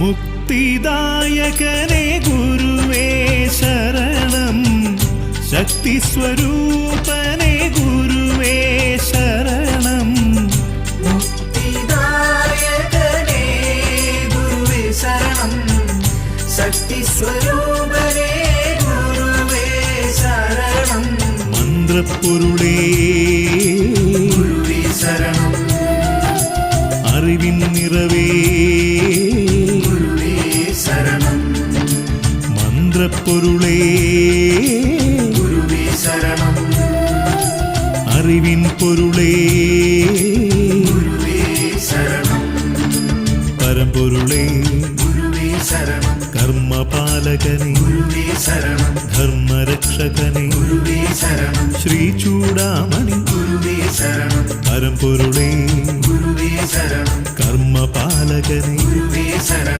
മുക്തിദായകനേ ഗുരുവേ ശരണം, ശക്തിസ്വരൂപനേ ഗുരുവേ ശരണം. മുക്തിദായകനേ ഗുരുവേ ശരണം, ശക്തിസ്വരൂപനേ ഗുരുവേ ശരണം. മന്ത്രപ്പൊരുളേ ഗുരുവേ ശരണം, അറിവിൻ നിറവേ ഗുരുവേ ശരണം. മന്ത്രപ്പൊരുളേ ഗുരുവേ ശരണം, അറിവിൻ പൊരുളേ ഗുരുവേ ശരണം. പരമ്പൊരുളേ ഗുരുവേ ശരണം, കർമ്മപാലകനേ ഗുരുവേ ശരണം. ധർമ്മരക്ഷകനേ ഗുരുവേ ശരണം, ശ്രീചൂടാമണി ഗുരുവേ ശരണം. പരമ്പൊരുളേ ഗുരുവേ ശരണം, കർമ്മപാലകനേ ഗുരുവേ ശരണം.